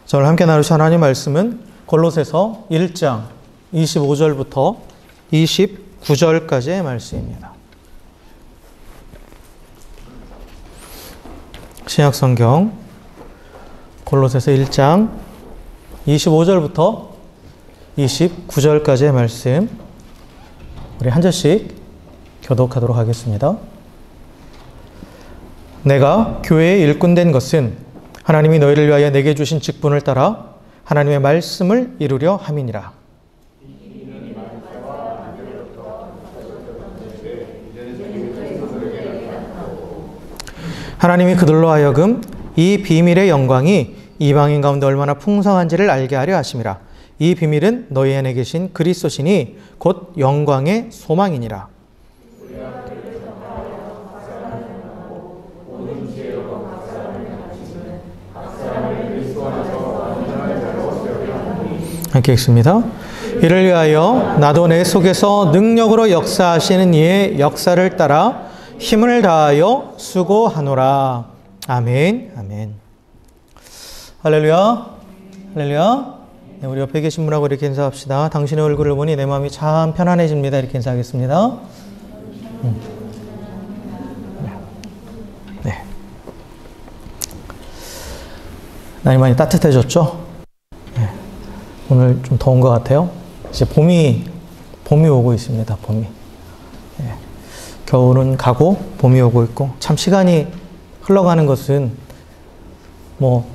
자, 오늘 함께 나누실 하나님 말씀은 골로새서 1장 25절부터 29절까지의 말씀입니다. 신약성경 골로새서 1장 25절부터 29절까지의 말씀, 우리 한 절씩 교독하도록 하겠습니다. 내가 교회의 일꾼 된 것은 하나님이 너희를 위하여 내게 주신 직분을 따라 하나님의 말씀을 이루려 함이니라. 하나님이 그들로 하여금 이 비밀의 영광이 이방인 가운데 얼마나 풍성한지를 알게 하려 하심이라. 이 비밀은 너희 안에 계신 그리스도시니 곧 영광의 소망이니라. 함께 읽습니다. 이를 위하여 나도 내 속에서 능력으로 역사하시는 이의 역사를 따라 힘을 다하여 수고하노라. 아멘. 아멘. 할렐루야. 할렐루야. 네, 우리 옆에 계신 분하고 이렇게 인사합시다. 당신의 얼굴을 보니 내 마음이 참 편안해집니다. 이렇게 인사하겠습니다. 네. 날이 많이 따뜻해졌죠? 네. 오늘 좀 더운 것 같아요. 이제 봄이 오고 있습니다. 봄이. 네. 겨울은 가고 봄이 오고 있고, 참 시간이 흘러가는 것은 뭐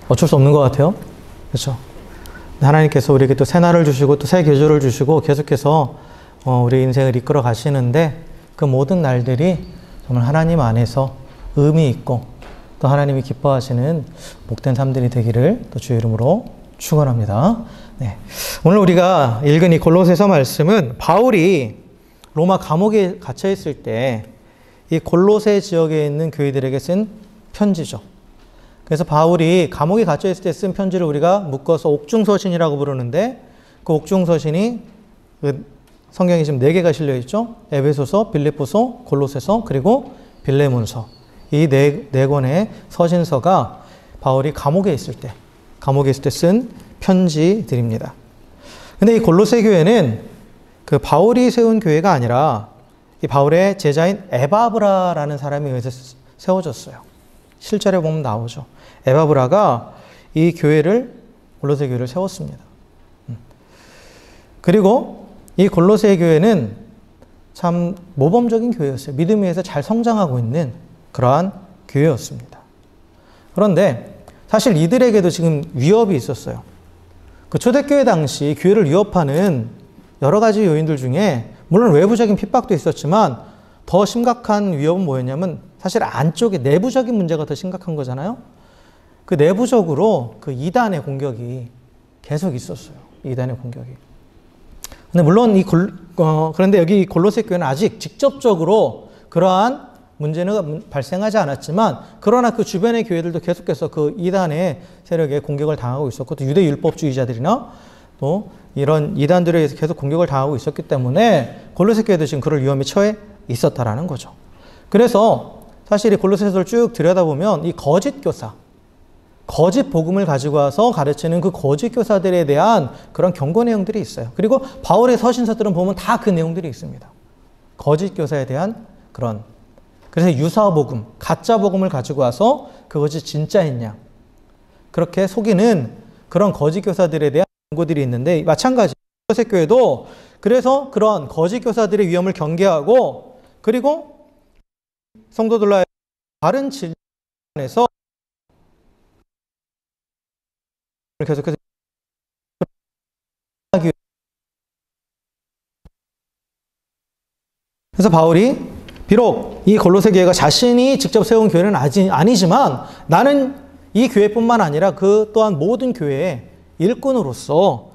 어쩔 수 없는 것 같아요. 그렇죠? 하나님께서 우리에게 또 새 날을 주시고 또 새 계절을 주시고 계속해서 우리 인생을 이끌어 가시는데, 그 모든 날들이 정말 하나님 안에서 의미 있고 또 하나님이 기뻐하시는 복된 삶들이 되기를 또 주의 이름으로 축원합니다. 네. 오늘 우리가 읽은 이 골로새서 말씀은 바울이 로마 감옥에 갇혀 있을 때 이 골로새 지역에 있는 교회들에게 쓴 편지죠. 그래서 바울이 감옥에 갇혀 있을 때 쓴 편지를 우리가 묶어서 옥중서신이라고 부르는데, 그 옥중서신이 그 성경에 지금 4개가 실려 있죠. 에베소서, 빌립보서, 골로새서, 그리고 빌레몬서. 이 네 권의 서신서가 바울이 감옥에 있을 때 쓴 편지들입니다. 근데 이 골로새 교회는 그 바울이 세운 교회가 아니라 이 바울의 제자인 에바브라라는 사람에 의해서 세워졌어요. 실제로 보면 나오죠. 에바브라가 이 골로새 교회를 세웠습니다. 그리고 이 골로새 교회는 참 모범적인 교회였어요. 믿음 위에서 잘 성장하고 있는 그러한 교회였습니다. 그런데 사실 이들에게도 지금 위협이 있었어요. 그 초대교회 당시 교회를 위협하는 여러 가지 요인들 중에 물론 외부적인 핍박도 있었지만 더 심각한 위협은 뭐였냐면 사실 안쪽에 내부적인 문제가 더 심각한 거잖아요. 그 내부적으로 그 이단의 공격이 계속 있었어요. 이단의 공격이. 근데 물론 그런데 여기 골로새 교회는 아직 직접적으로 그러한 문제는 발생하지 않았지만, 그러나 그 주변의 교회들도 계속해서 그 이단의 세력에 공격을 당하고 있었고, 또 유대 율법주의자들이나 또 이런 이단들에 의해서 계속 공격을 당하고 있었기 때문에 골로새 교회도 지금 그럴 위험에 처해 있었다라는 거죠. 그래서 사실 이 골로새서를 쭉 들여다보면 이 거짓 교사, 거짓 복음을 가지고 와서 가르치는 그 거짓 교사들에 대한 그런 경고 내용들이 있어요. 그리고 바울의 서신서들은 보면 다 그 내용들이 있습니다. 거짓 교사에 대한 그런, 그래서 유사 복음, 가짜 복음을 가지고 와서 그것이 진짜였냐, 그렇게 속이는 그런 거짓 교사들에 대한 경고들이 있는데, 마찬가지 골로새 교회도 그래서 그런 거짓 교사들의 위험을 경계하고, 그리고 성도들과 바른 진리에서 계속해서 그래서 바울이 비록 이 골로새 교회가 자신이 직접 세운 교회는 아니지만 나는 이 교회뿐만 아니라 그 또한 모든 교회의 일꾼으로서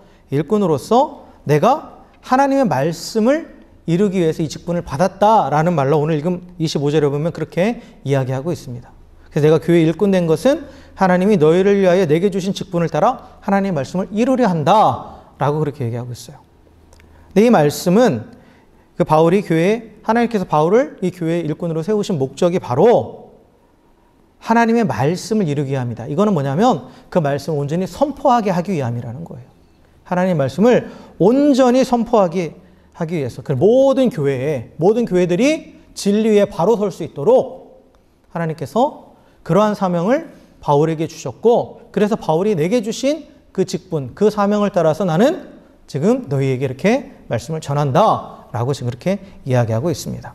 내가 하나님의 말씀을 이루기 위해서 이 직분을 받았다라는 말로 오늘 읽은 25절에 보면 그렇게 이야기하고 있습니다. 그래서 내가 교회의 일꾼 된 것은 하나님이 너희를 위하여 내게 주신 직분을 따라 하나님의 말씀을 이루려 한다라고 그렇게 얘기하고 있어요. 근데 이 말씀은 그 바울이 하나님께서 바울을 이 교회의 일꾼으로 세우신 목적이 바로 하나님의 말씀을 이루기 위함이다. 이거는 뭐냐면 그 말씀을 온전히 선포하게 하기 위함이라는 거예요. 하나님의 말씀을 온전히 선포하기 하기 위해서 그 모든 교회들이 진리에 바로 설 수 있도록 하나님께서 그러한 사명을 바울에게 주셨고, 그래서 바울이 내게 주신 그 직분, 그 사명을 따라서 나는 지금 너희에게 이렇게 말씀을 전한다 라고 지금 그렇게 이야기하고 있습니다.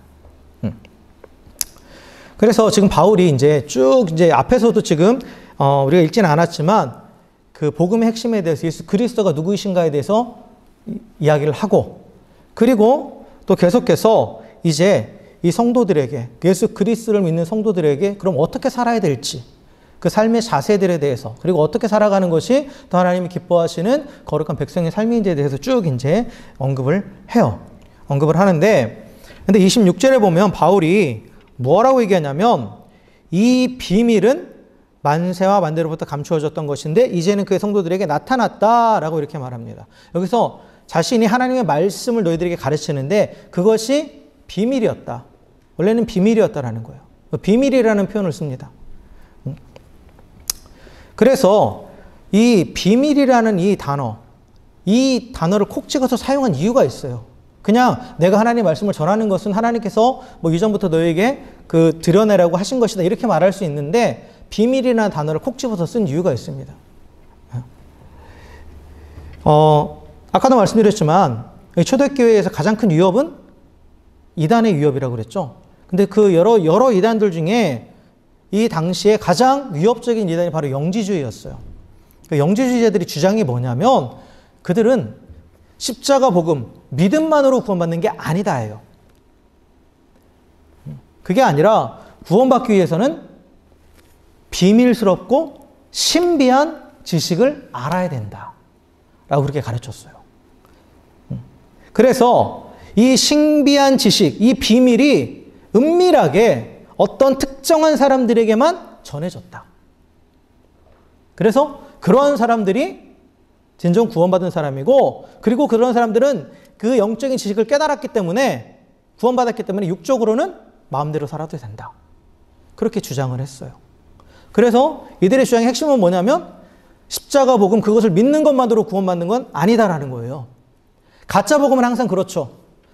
그래서 지금 바울이 이제 쭉 이제 앞에서도 지금 우리가 읽지는 않았지만 그 복음의 핵심에 대해서 예수 그리스도가 누구이신가에 대해서 이야기를 하고, 그리고 또 계속해서 이제 이 성도들에게, 예수 그리스도를 믿는 성도들에게 그럼 어떻게 살아야 될지, 그 삶의 자세들에 대해서, 그리고 어떻게 살아가는 것이 더 하나님이 기뻐하시는 거룩한 백성의 삶인지에 대해서 쭉 이제 언급을 하는데, 근데 26절에 보면 바울이 뭐라고 얘기하냐면 이 비밀은 만세와 만대로부터 감추어졌던 것인데 이제는 그의 성도들에게 나타났다라고 이렇게 말합니다. 여기서 자신이 하나님의 말씀을 너희들에게 가르치는데 그것이 비밀이었다. 원래는 비밀이었다라는 거예요. 비밀이라는 표현을 씁니다. 그래서 이 비밀이라는 이 단어를 콕 찍어서 사용한 이유가 있어요. 그냥 내가 하나님의 말씀을 전하는 것은 하나님께서 뭐 이전부터 너에게 그 드러내라고 하신 것이다 이렇게 말할 수 있는데, 비밀이라는 단어를 콕 집어서 쓴 이유가 있습니다. 아까도 말씀드렸지만 초대교회에서 가장 큰 위협은 이단의 위협이라고 그랬죠. 근데 그 여러 이단들 중에 이 당시에 가장 위협적인 이단이 바로 영지주의였어요. 그 영지주의자들이 주장이 뭐냐면 그들은 십자가 복음, 믿음만으로 구원받는 게 아니다예요. 그게 아니라 구원받기 위해서는 비밀스럽고 신비한 지식을 알아야 된다 라고 그렇게 가르쳤어요. 그래서 이 신비한 지식, 이 비밀이 은밀하게 어떤 특정한 사람들에게만 전해졌다. 그래서 그러한 사람들이 진정 구원받은 사람이고, 그리고 그런 사람들은 그 영적인 지식을 깨달았기 때문에, 구원받았기 때문에 육적으로는 마음대로 살아도 된다. 그렇게 주장을 했어요. 그래서 이들의 주장의 핵심은 뭐냐면 십자가 복음, 그것을 믿는 것만으로 구원받는 건 아니다라는 거예요. 가짜 복음은 항상 그렇죠.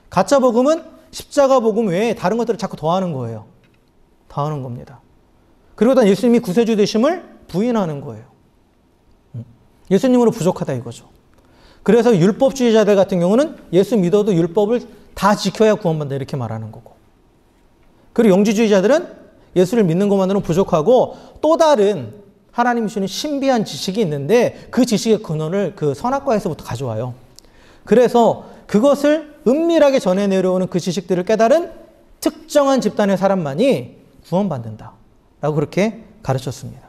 가짜 복음은 십자가 복음 외에 다른 것들을 자꾸 더하는 거예요. 더하는 겁니다. 그리고 또 예수님이 구세주 되심을 부인하는 거예요. 예수님으로 부족하다 이거죠. 그래서 율법주의자들 같은 경우는 예수 믿어도 율법을 다 지켜야 구원받는다 이렇게 말하는 거고, 그리고 영지주의자들은 예수를 믿는 것만으로는 부족하고 또 다른 하나님이 주시는 신비한 지식이 있는데 그 지식의 근원을 그 선악과에서부터 가져와요. 그래서 그것을 은밀하게 전해 내려오는 그 지식들을 깨달은 특정한 집단의 사람만이 구원받는다 라고 그렇게 가르쳤습니다.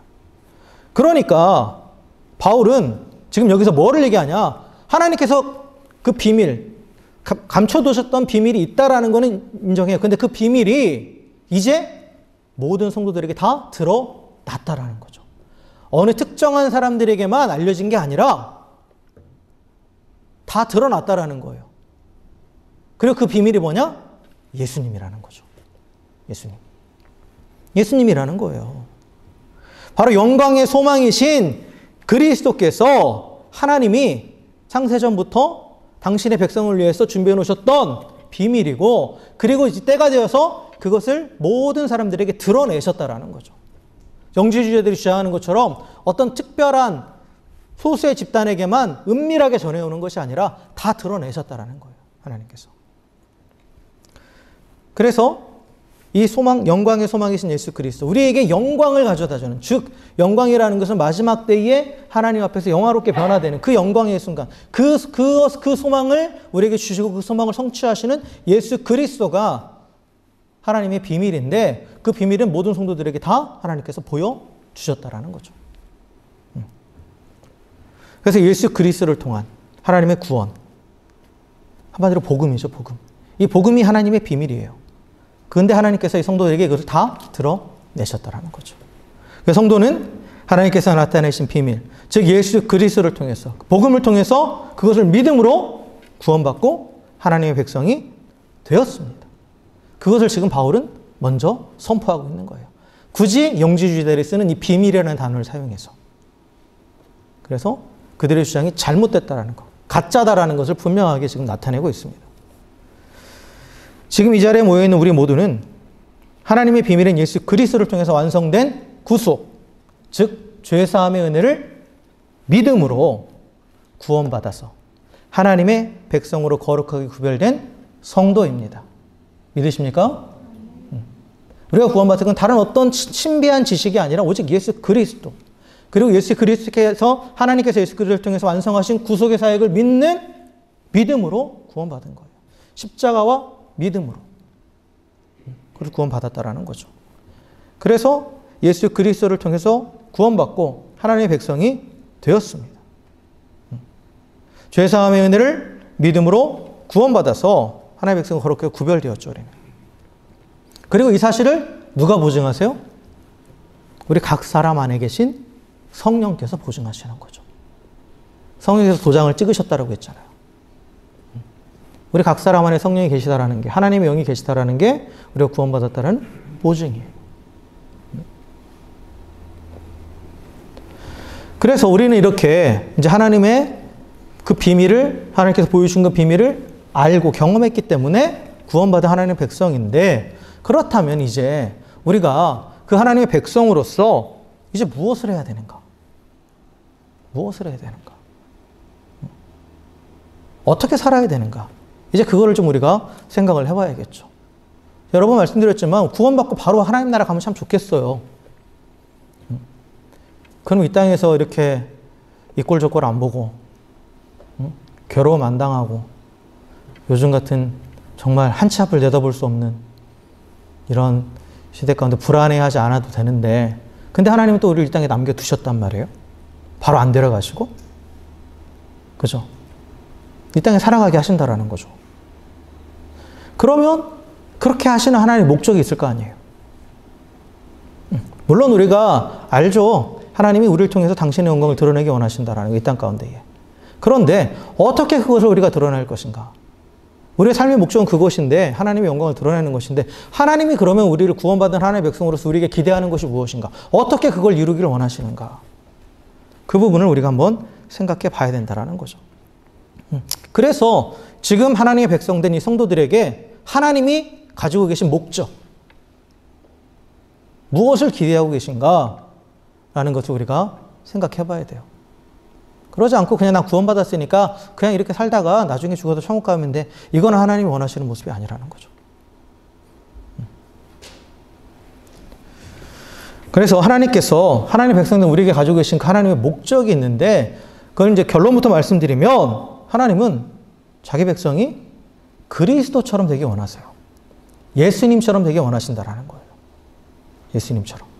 그러니까 바울은 지금 여기서 뭐를 얘기하냐, 하나님께서 그 비밀, 감춰두셨던 비밀이 있다라는 거는 인정해요. 근데 그 비밀이 이제 모든 성도들에게 다 드러났다라는 거죠. 어느 특정한 사람들에게만 알려진 게 아니라 다 드러났다라는 거예요. 그리고 그 비밀이 뭐냐? 예수님이라는 거죠. 예수님이라는 거예요. 바로 영광의 소망이신 그리스도께서 하나님이 창세전부터 당신의 백성을 위해서 준비해 놓으셨던 비밀이고, 그리고 이제 때가 되어서 그것을 모든 사람들에게 드러내셨다라는 거죠. 영지주의자들이 주장하는 것처럼 어떤 특별한 소수의 집단에게만 은밀하게 전해오는 것이 아니라 다 드러내셨다라는 거예요. 하나님께서. 그래서 이 소망, 영광의 소망이신 예수 그리스도, 우리에게 영광을 가져다 주는, 즉 영광이라는 것은 마지막 때에 하나님 앞에서 영화롭게 변화되는 그 영광의 순간, 그 소망을 우리에게 주시고 그 소망을 성취하시는 예수 그리스도가 하나님의 비밀인데, 그 비밀은 모든 성도들에게 다 하나님께서 보여주셨다라는 거죠. 그래서 예수 그리스도를 통한 하나님의 구원, 한마디로 복음이죠. 복음. 이 복음이 하나님의 비밀이에요. 그런데 하나님께서 이 성도들에게 그것을 다 드러내셨다라는 거죠. 그래서 성도는 하나님께서 나타내신 비밀, 즉 예수 그리스도를 통해서, 복음을 통해서 그것을 믿음으로 구원받고 하나님의 백성이 되었습니다. 그것을 지금 바울은 먼저 선포하고 있는 거예요. 굳이 영지주의자들이 쓰는 이 비밀이라는 단어를 사용해서. 그래서 그들의 주장이 잘못됐다라는 것, 가짜다라는 것을 분명하게 지금 나타내고 있습니다. 지금 이 자리에 모여있는 우리 모두는 하나님의 비밀인 예수 그리스도를 통해서 완성된 구속, 즉 죄사함의 은혜를 믿음으로 구원받아서 하나님의 백성으로 거룩하게 구별된 성도입니다. 믿으십니까? 우리가 구원받은 건 다른 어떤 신비한 지식이 아니라 오직 예수 그리스도, 그리고 예수 그리스도께서 하나님께서 예수 그리스도를 통해서 완성하신 구속의 사역을 믿는 믿음으로 구원받은 거예요. 십자가와 믿음으로. 그래서 구원받았다라는 거죠. 그래서 예수 그리스도를 통해서 구원받고 하나님의 백성이 되었습니다. 죄사함의 은혜를 믿음으로 구원받아서 하나님의 백성과 거룩하게 구별되었죠. 우리는. 그리고 이 사실을 누가 보증하세요? 우리 각 사람 안에 계신 성령께서 보증하시는 거죠. 성령께서 도장을 찍으셨다고 했잖아요. 우리 각 사람 안에 성령이 계시다라는 게, 하나님의 영이 계시다라는 게 우리가 구원받았다는 보증이에요. 그래서 우리는 이렇게 이제 하나님의 그 비밀을, 하나님께서 보여주신 그 비밀을 알고 경험했기 때문에 구원받은 하나님의 백성인데, 그렇다면 이제 우리가 그 하나님의 백성으로서 이제 무엇을 해야 되는가? 무엇을 해야 되는가? 어떻게 살아야 되는가? 이제 그거를 좀 우리가 생각을 해봐야겠죠. 여러 번 말씀드렸지만 구원받고 바로 하나님 나라 가면 참 좋겠어요. 그럼 이 땅에서 이렇게 이꼴 저꼴 안 보고 괴로움 안 당하고 요즘 같은 정말 한 치 앞을 내다볼 수 없는 이런 시대 가운데 불안해하지 않아도 되는데, 근데 하나님은 또 우리를 이 땅에 남겨두셨단 말이에요. 바로 안 데려가시고. 그죠? 이 땅에 살아가게 하신다라는 거죠. 그러면 그렇게 하시는 하나님의 목적이 있을 거 아니에요. 물론 우리가 알죠. 하나님이 우리를 통해서 당신의 영광을 드러내기 원하신다라는 거, 이 땅 가운데에. 그런데 어떻게 그것을 우리가 드러낼 것인가? 우리의 삶의 목적은 그것인데, 하나님의 영광을 드러내는 것인데, 하나님이 그러면 우리를 구원받은 하나님의 백성으로서 우리에게 기대하는 것이 무엇인가? 어떻게 그걸 이루기를 원하시는가? 그 부분을 우리가 한번 생각해 봐야 된다는 거죠. 그래서 지금 하나님의 백성된 이 성도들에게 하나님이 가지고 계신 목적, 무엇을 기대하고 계신가? 라는 것을 우리가 생각해 봐야 돼요. 그러지 않고 그냥 나 구원받았으니까 그냥 이렇게 살다가 나중에 죽어도 천국 가면 돼. 이거는 하나님이 원하시는 모습이 아니라는 거죠. 그래서 하나님께서 하나님 백성들 우리에게 가지고 계신 그 하나님의 목적이 있는데, 그걸 이제 결론부터 말씀드리면 하나님은 자기 백성이 그리스도처럼 되기 원하세요. 예수님처럼 되기 원하신다라는 거예요. 예수님처럼.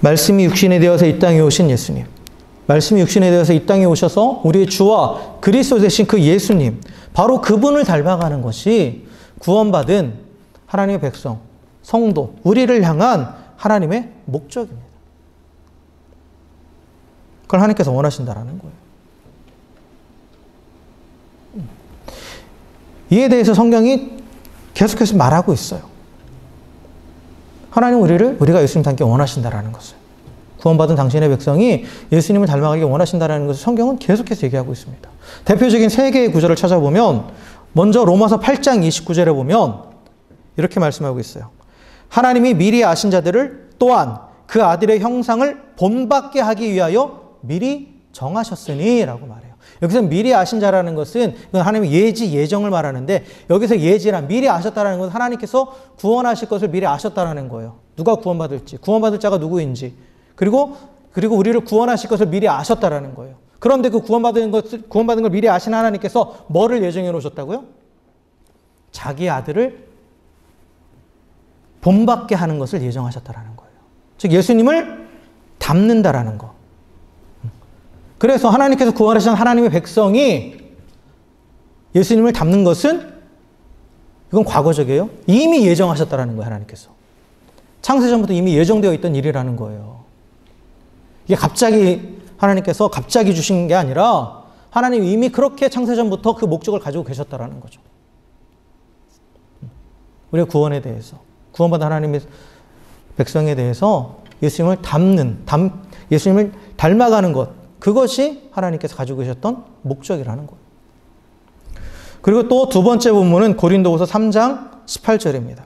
말씀이 육신이 되어서 이 땅에 오신 예수님. 말씀이 육신이 되어서 이 땅에 오셔서 우리의 주와 그리스도 되신 그 예수님. 바로 그분을 닮아가는 것이 구원받은 하나님의 백성, 성도, 우리를 향한 하나님의 목적입니다. 그걸 하나님께서 원하신다라는 거예요. 이에 대해서 성경이 계속해서 말하고 있어요. 하나님 우리가 예수님 닮기 원하신다라는 것을. 구원받은 당신의 백성이 예수님을 닮아가기 원하신다라는 것을 성경은 계속해서 얘기하고 있습니다. 대표적인 세 개의 구절을 찾아보면, 먼저 로마서 8장 29절에 보면 이렇게 말씀하고 있어요. 하나님이 미리 아신 자들을 또한 그 아들의 형상을 본받게 하기 위하여 미리 정하셨으니 라고 말해요. 여기서 미리 아신 자라는 것은 하나님의 예지, 예정을 말하는데, 여기서 예지란 미리 아셨다는 것은 하나님께서 구원하실 것을 미리 아셨다는 거예요. 누가 구원받을지, 구원받을 자가 누구인지, 그리고 우리를 구원하실 것을 미리 아셨다는 거예요. 그런데 그 구원받은 걸 미리 아신 하나님께서 뭐를 예정해 놓으셨다고요? 자기 아들을 본받게 하는 것을 예정하셨다는 거예요. 즉 예수님을 닮는다라는 거. 그래서 하나님께서 구원하신 하나님의 백성이 예수님을 닮는 것은, 이건 과거적이에요. 이미 예정하셨다라는 거예요. 하나님께서. 창세전부터 이미 예정되어 있던 일이라는 거예요. 이게 하나님께서 갑자기 주신 게 아니라 하나님이 이미 그렇게 창세전부터 그 목적을 가지고 계셨다라는 거죠. 우리의 구원에 대해서, 구원받은 하나님의 백성에 대해서 예수님을 예수님을 닮아가는 것, 그것이 하나님께서 가지고 계셨던 목적이라는 거예요. 그리고 또 두 번째 본문은 고린도후서 3장 18절입니다.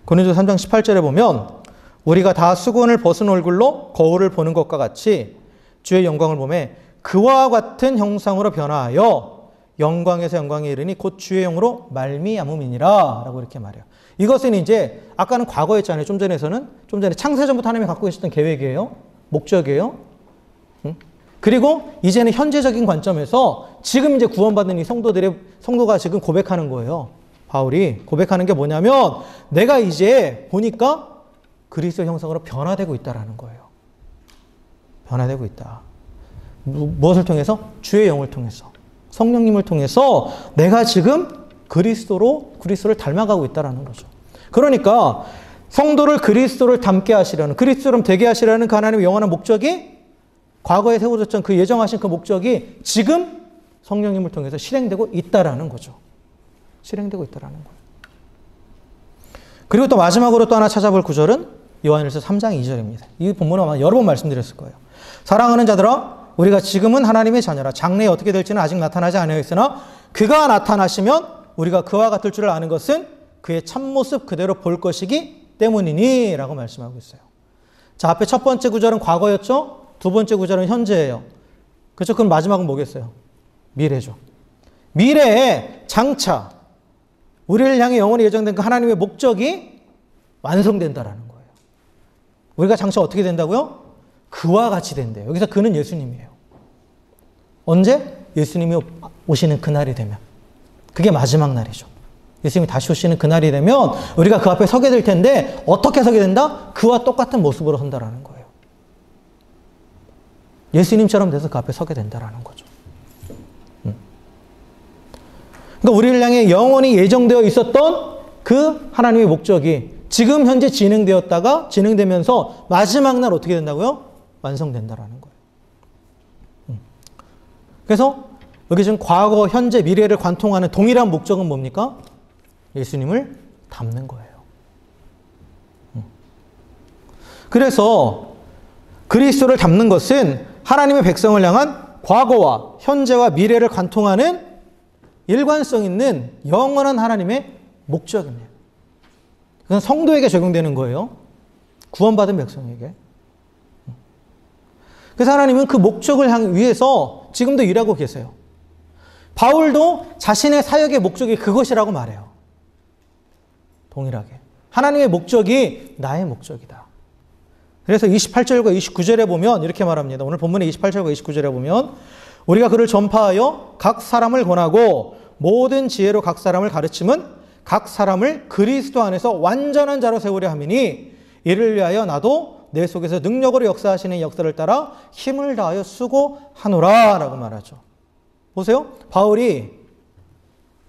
고린도후서 3장 18절에 보면 우리가 다 수건을 벗은 얼굴로 거울을 보는 것과 같이 주의 영광을 보매 그와 같은 형상으로 변화하여 영광에서 영광에 이르니 곧 주의 영으로 말미암음이니라 라고 이렇게 말해요. 이것은 이제 아까는 과거였잖아요. 좀 전에 창세전부터 하나님이 갖고 계셨던 계획이에요. 목적이에요. 그리고 이제는 현재적인 관점에서 지금 이제 구원받는 이 성도가 지금 고백하는 거예요. 바울이 고백하는 게 뭐냐면 내가 이제 보니까 그리스도 형상으로 변화되고 있다라는 거예요. 변화되고 있다. 무엇을 통해서? 주의 영을 통해서. 성령님을 통해서 내가 지금 그리스도를 닮아가고 있다라는 거죠. 그러니까 성도를 그리스도를 닮게 하시려는, 그리스도처럼 되게 하시려는 그 하나님의 영원한 목적이 과거에 세워졌던 그 예정하신 그 목적이 지금 성령님을 통해서 실행되고 있다라는 거죠. 실행되고 있다라는 거예요. 그리고 또 마지막으로 또 하나 찾아볼 구절은 요한일서 3장 2절입니다. 이 본문은 아마 여러 번 말씀드렸을 거예요. 사랑하는 자들아 우리가 지금은 하나님의 자녀라. 장래에 어떻게 될지는 아직 나타나지 않았으나 그가 나타나시면 우리가 그와 같을 줄을 아는 것은 그의 참모습 그대로 볼 것이기 때문이니 라고 말씀하고 있어요. 자, 앞에 첫 번째 구절은 과거였죠. 두 번째 구절은 현재예요. 그렇죠? 그럼 마지막은 뭐겠어요? 미래죠. 미래에 장차 우리를 향해 영원히 예정된 그 하나님의 목적이 완성된다라는 거예요. 우리가 장차 어떻게 된다고요? 그와 같이 된대요. 여기서 그는 예수님이에요. 언제? 예수님이 오시는 그날이 되면. 그게 마지막 날이죠. 예수님이 다시 오시는 그날이 되면 우리가 그 앞에 서게 될 텐데 어떻게 서게 된다? 그와 똑같은 모습으로 선다라는 거예요. 예수님처럼 돼서 그 앞에 서게 된다라는 거죠. 그러니까 우리를 향해 영원히 예정되어 있었던 그 하나님의 목적이 지금 현재 진행되면서 마지막 날 어떻게 된다고요? 완성된다라는 거예요. 그래서 여기 지금 과거, 현재, 미래를 관통하는 동일한 목적은 뭡니까? 예수님을 닮는 거예요. 그래서 그리스도를 닮는 것은 하나님의 백성을 향한 과거와 현재와 미래를 관통하는 일관성 있는 영원한 하나님의 목적입니다. 그건 성도에게 적용되는 거예요. 구원받은 백성에게. 그래서 하나님은 그 목적을 위해서 지금도 일하고 계세요. 바울도 자신의 사역의 목적이 그것이라고 말해요. 동일하게. 하나님의 목적이 나의 목적이다. 그래서 28절과 29절에 보면 이렇게 말합니다. 오늘 본문의 28절과 29절에 보면 우리가 그를 전파하여 각 사람을 권하고 모든 지혜로 각 사람을 가르침은 각 사람을 그리스도 안에서 완전한 자로 세우려 함이니 이를 위하여 나도 내 속에서 능력으로 역사하시는 역사를 따라 힘을 다하여 수고하노라 라고 말하죠. 보세요. 바울이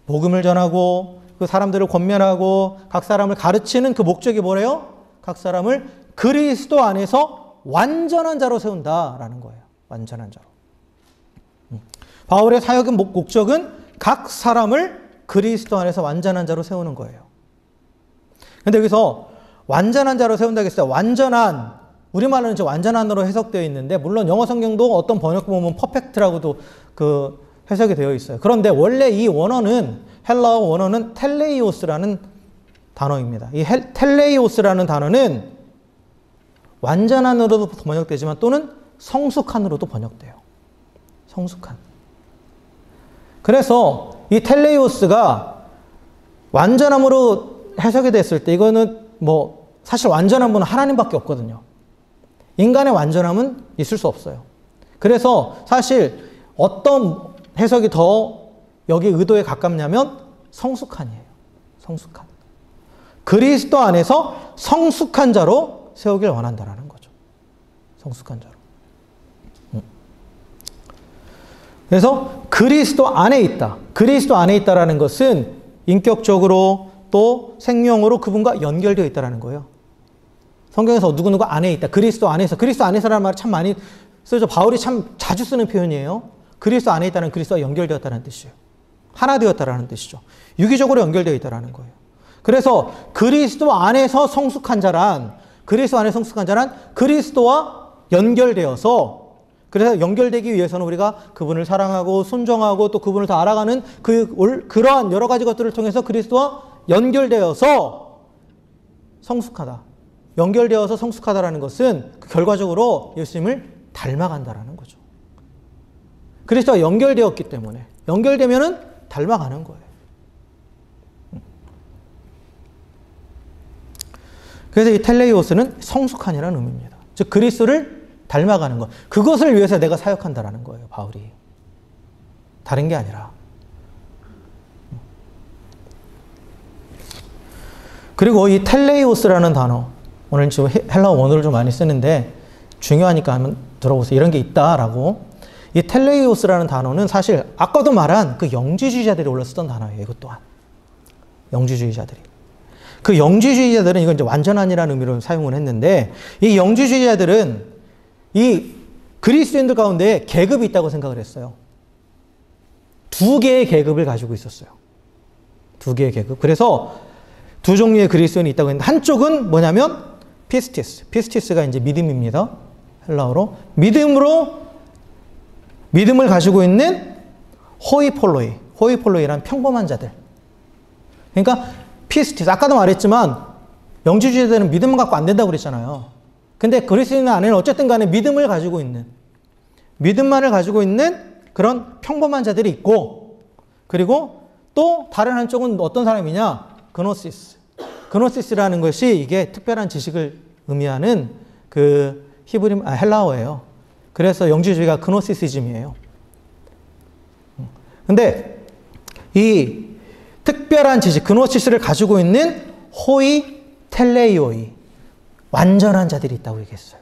복음을 전하고 그 사람들을 권면하고 각 사람을 가르치는 그 목적이 뭐래요? 각 사람을 그리스도 안에서 완전한 자로 세운다라는 거예요. 완전한 자로. 바울의 사역의 목적은 각 사람을 그리스도 안에서 완전한 자로 세우는 거예요. 그런데 여기서 완전한 자로 세운다고 했어요. 완전한, 우리말로는 이제 완전한으로 해석되어 있는데, 물론 영어 성경도 어떤 번역 보면 퍼펙트라고도 그 해석이 되어 있어요. 그런데 원래 이 원어는, 헬라어 원어는 텔레이오스라는 단어입니다. 이 텔레이오스라는 단어는 완전한으로도 번역되지만 또는 성숙한으로도 번역돼요. 성숙한. 그래서 이 텔레이오스가 완전함으로 해석이 됐을 때 이거는 사실 완전한 분은 하나님밖에 없거든요. 인간의 완전함은 있을 수 없어요. 그래서 사실 어떤 해석이 더 여기 의도에 가깝냐면 성숙한이에요. 성숙한. 그리스도 안에서 성숙한 자로 세우길 원한다라는 거죠. 성숙한 자로. 그래서 그리스도 안에 있다. 그리스도 안에 있다라는 것은 인격적으로 또 생명으로 그분과 연결되어 있다는 거예요. 성경에서 누구누구 안에 있다. 그리스도 안에서라는 말을 참 많이 쓰죠. 바울이 참 자주 쓰는 표현이에요. 그리스도 안에 있다는 그리스도와 연결되었다는 뜻이에요. 하나 되었다라는 뜻이죠. 유기적으로 연결되어 있다는 거예요. 그래서 그리스도 안에서 성숙한 자란 그리스도와 연결되어서, 그래서 연결되기 위해서는 우리가 그분을 사랑하고 순종하고 또 그분을 더 알아가는 그러한 여러 가지 것들을 통해서 그리스도와 연결되어서 성숙하다. 연결되어서 성숙하다라는 것은 결과적으로 예수님을 닮아간다라는 거죠. 그리스도와 연결되었기 때문에, 연결되면은 닮아가는 거예요. 그래서 이 텔레이오스는 성숙한이라는 의미입니다. 즉 그리스도를 닮아가는 것. 그것을 위해서 내가 사역한다라는 거예요, 바울이. 다른 게 아니라. 그리고 이 텔레이오스라는 단어, 오늘 지금 헬라어 원어를 좀 많이 쓰는데 중요하니까 한번 들어보세요. 이런 게 있다라고. 이 텔레이오스라는 단어는 사실 아까도 말한 그 영지주의자들이 원래 쓰던 단어예요. 이것 또한. 영지주의자들이. 그 영지주의자들은 이건 이제 완전한이라는 의미로 사용을 했는데, 이 영지주의자들은 이 그리스도인들 가운데 계급이 있다고 생각을 했어요. 두 개의 계급을 가지고 있었어요. 두 개의 계급. 그래서 두 종류의 그리스도인이 있다고 했는데, 한쪽은 뭐냐면 피스티스. 피스티스가 이제 믿음입니다. 헬라어로. 믿음을 가지고 있는 호이폴로이. 호이폴로이란 평범한 자들. 그러니까 피스티스. 아까도 말했지만 영지주의자들은 믿음만 갖고 안 된다고 그랬잖아요. 근데 그리스도인 안에는 어쨌든 간에 믿음만을 가지고 있는 그런 평범한 자들이 있고, 그리고 또 다른 한쪽은 어떤 사람이냐? 그노시스. 그노시스라는 것이 이게 특별한 지식을 의미하는 그 헬라어예요. 그래서 영지주의가 그노시시즘이에요. 근데 이 특별한 지식, 그노시스를 가지고 있는 호이 텔레이오이, 완전한 자들이 있다고 얘기했어요.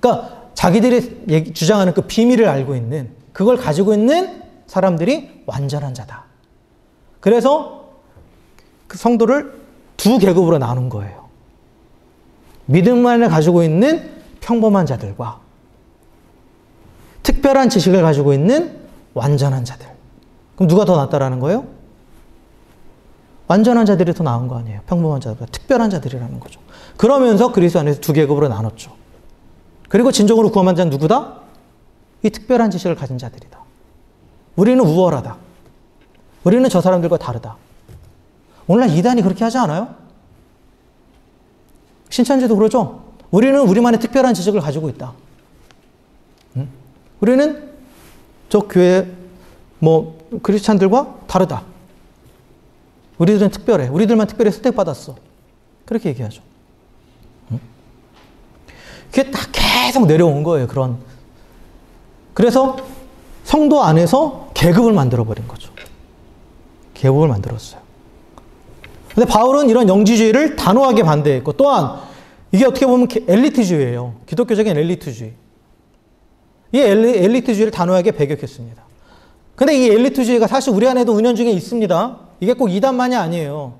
그러니까 자기들이 주장하는 그 비밀을 알고 있는, 그걸 가지고 있는 사람들이 완전한 자다. 그래서 그 성도를 두 계급으로 나눈 거예요. 믿음만을 가지고 있는 평범한 자들과 특별한 지식을 가지고 있는 완전한 자들. 그럼 누가 더 낫다라는 거예요? 완전한 자들이 더 나은 거 아니에요. 평범한 자들보다 특별한 자들이라는 거죠. 그러면서 그리스도 안에서 두 계급으로 나눴죠. 그리고 진정으로 구원받은 자는 누구다? 이 특별한 지식을 가진 자들이다. 우리는 우월하다. 우리는 저 사람들과 다르다. 오늘날 이단이 그렇게 하지 않아요? 신천지도 그러죠? 우리는 우리만의 특별한 지식을 가지고 있다. 우리는 저 교회 크리스찬들과 다르다. 우리들은 특별해. 우리들만 특별히 선택받았어. 그렇게 얘기하죠. 그게 딱 계속 내려온 거예요. 그래서 성도 안에서 계급을 만들어버린 거죠. 계급을 만들었어요. 근데 바울은 이런 영지주의를 단호하게 반대했고, 또한 이게 어떻게 보면 엘리트주의예요. 기독교적인 엘리트주의. 이 엘리트주의를 단호하게 배격했습니다. 근데 이 엘리트주의가 사실 우리 안에도 은연중에 있습니다. 이게 꼭 이단만이 아니에요.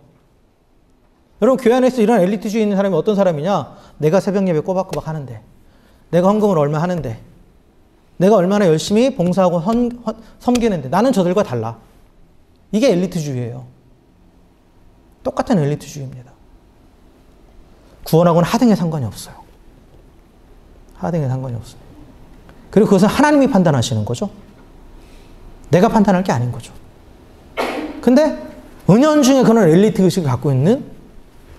여러분, 교회 안에서 이런 엘리트주의 있는 사람이 어떤 사람이냐? 내가 새벽 예배 꼬박꼬박 하는데, 내가 헌금을 얼마 하는데, 내가 얼마나 열심히 봉사하고 섬기는데, 나는 저들과 달라. 이게 엘리트주의예요. 똑같은 엘리트주의입니다. 구원하고는 하등에 상관이 없어요. 하등에 상관이 없어요. 그리고 그것은 하나님이 판단하시는 거죠. 내가 판단할 게 아닌 거죠. 근데 은연중에 그런 엘리트 의식을 갖고 있는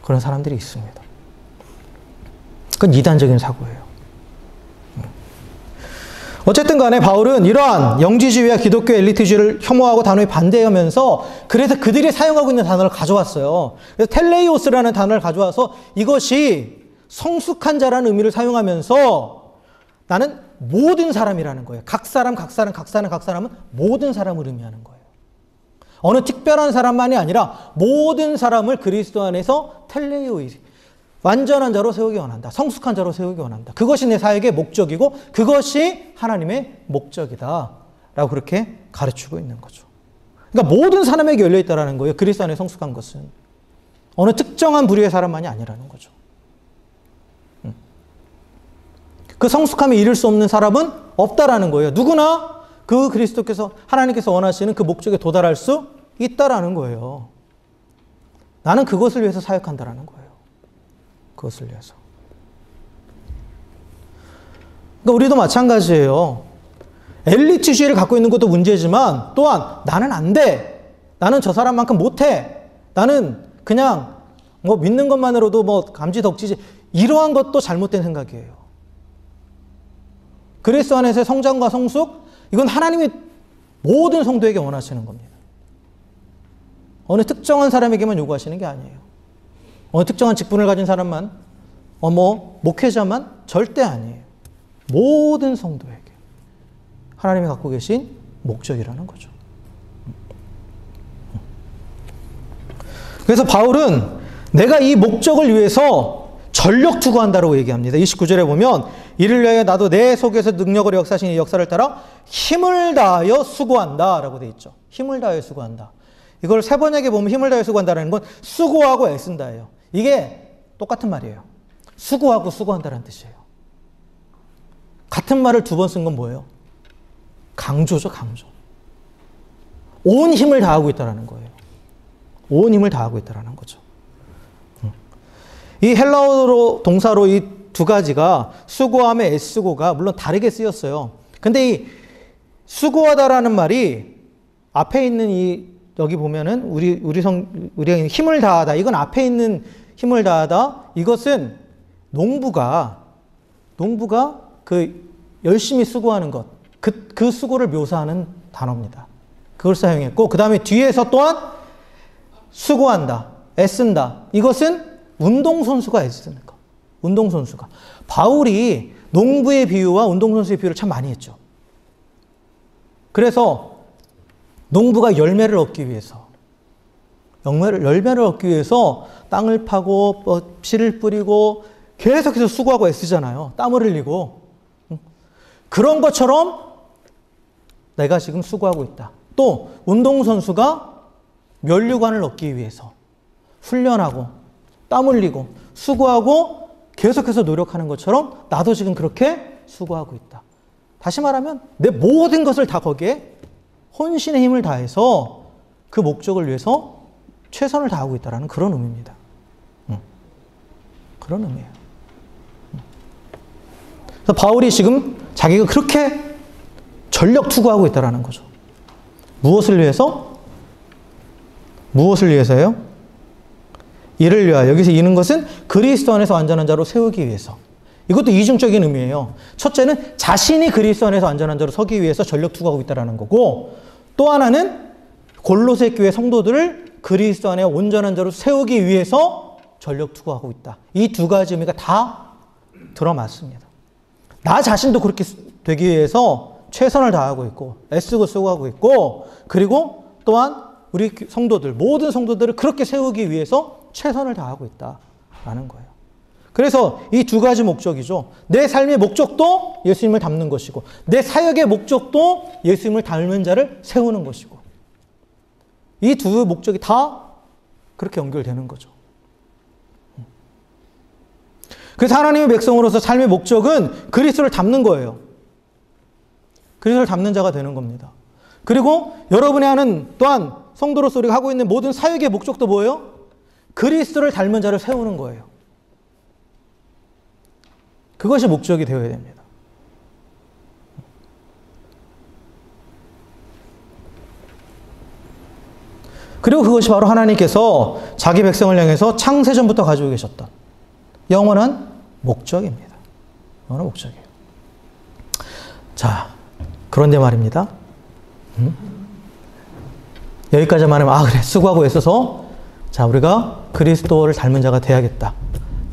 그런 사람들이 있습니다. 그건 이단적인 사고예요. 어쨌든 간에 바울은 이러한 영지주의와 기독교 엘리트주의를 혐오하고 단호히 반대하면서, 그래서 그들이 사용하고 있는 단어를 가져왔어요. 그래서 텔레이오스라는 단어를 가져와서 이것이 성숙한 자라는 의미를 사용하면서 나는 모든 사람이라는 거예요. 각 사람은 모든 사람을 의미하는 거예요. 어느 특별한 사람만이 아니라 모든 사람을 그리스도 안에서 텔레이오이, 완전한 자로 세우기 원한다. 성숙한 자로 세우기 원한다. 그것이 내 사역의 목적이고 그것이 하나님의 목적이다. 라고 그렇게 가르치고 있는 거죠. 그러니까 모든 사람에게 열려있다는 거예요. 그리스도 안에 성숙한 것은. 어느 특정한 부류의 사람만이 아니라는 거죠. 그 성숙함에 이를 수 없는 사람은 없다라는 거예요. 누구나 그 그리스도께서, 하나님께서 원하시는 그 목적에 도달할 수 있다라는 거예요. 나는 그것을 위해서 사역한다라는 거예요. 그것을 위해서. 그러니까 우리도 마찬가지예요. 엘리트주의를 갖고 있는 것도 문제지만 또한 나는 안 돼. 나는 저 사람만큼 못해. 나는 그냥 뭐 믿는 것만으로도 뭐 감지덕지지. 이러한 것도 잘못된 생각이에요. 그리스도 안에서의 성장과 성숙, 이건 하나님이 모든 성도에게 원하시는 겁니다. 어느 특정한 사람에게만 요구하시는 게 아니에요. 어느 특정한 직분을 가진 사람만, 목회자만 절대 아니에요. 모든 성도에게 하나님이 갖고 계신 목적이라는 거죠. 그래서 바울은 내가 이 목적을 위해서 전력 투구한다라고 얘기합니다. 29절에 보면 이를 위하여 나도 내 속에서 능력으로 역사하신 이 역사를 따라 힘을 다하여 수고한다 라고 되어 있죠. 힘을 다하여 수고한다. 이걸 세 번역에 보면 힘을 다하여 수고한다는 건 수고하고 애쓴다예요. 이게 똑같은 말이에요. 수고하고 수고한다는 뜻이에요. 같은 말을 두 번 쓴 건 뭐예요? 강조죠, 강조. 온 힘을 다하고 있다는 거예요. 온 힘을 다하고 있다는 거죠. 이 헬라어로 동사로 이 두 가지가 수고함에 애쓰고가 물론 다르게 쓰였어요. 근데 이 수고하다라는 말이 앞에 있는 이 여기 보면은 우리가 힘을 다하다. 이건 앞에 있는 힘을 다하다. 이것은 농부가 그 열심히 수고하는 것, 그 수고를 묘사하는 단어입니다. 그걸 사용했고, 그 다음에 뒤에서 또한 수고한다, 애쓴다. 이것은 운동선수가 애쓰는 것. 운동선수가. 바울이 농부의 비유와 운동선수의 비유를 참 많이 했죠. 그래서 농부가 열매를 얻기 위해서, 열매를 얻기 위해서 땅을 파고, 씨를 뿌리고, 계속해서 수고하고 애쓰잖아요. 땀을 흘리고. 그런 것처럼 내가 지금 수고하고 있다. 또 운동선수가 면류관을 얻기 위해서 훈련하고 땀 흘리고 수고하고 계속해서 노력하는 것처럼 나도 지금 그렇게 수고하고 있다. 다시 말하면 내 모든 것을 다 거기에 혼신의 힘을 다해서 그 목적을 위해서 최선을 다하고 있다는 그런 의미입니다. 그런 의미예요. 그래서 바울이 지금 자기가 그렇게 전력 투구하고 있다는 거죠. 무엇을 위해서? 무엇을 위해서요? 이를 위하여. 여기서 이는 것은 그리스도 안에서 완전한 자로 세우기 위해서. 이것도 이중적인 의미예요. 첫째는 자신이 그리스도 안에서 완전한 자로 서기 위해서 전력 투구하고 있다는 거고, 또 하나는 골로새 교회 성도들을 그리스도 안에 온전한 자로 세우기 위해서 전력 투구하고 있다. 이 두 가지 의미가 다 들어맞습니다. 나 자신도 그렇게 되기 위해서 최선을 다하고 있고 애쓰고 수고하고 있고, 그리고 또한 우리 성도들, 모든 성도들을 그렇게 세우기 위해서 최선을 다하고 있다라는 거예요. 그래서 이 두 가지 목적이죠. 내 삶의 목적도 예수님을 닮는 것이고, 내 사역의 목적도 예수님을 닮은 자를 세우는 것이고, 이 두 목적이 다 그렇게 연결되는 거죠. 그래서 하나님의 백성으로서 삶의 목적은 그리스도를 닮는 거예요. 그리스도를 닮는 자가 되는 겁니다. 그리고 여러분이 하는 또한 성도로서 우리가 하고 있는 모든 사역의 목적도 뭐예요? 그리스도를 닮은 자를 세우는 거예요. 그것이 목적이 되어야 됩니다. 그리고 그것이 바로 하나님께서 자기 백성을 향해서 창세전부터 가지고 계셨던 영원한 목적입니다. 영원한 목적이에요. 자, 그런데 말입니다. 여기까지만 하면, 그래, 수고하고 애써서, 자, 우리가 그리스도를 닮은 자가 돼야겠다.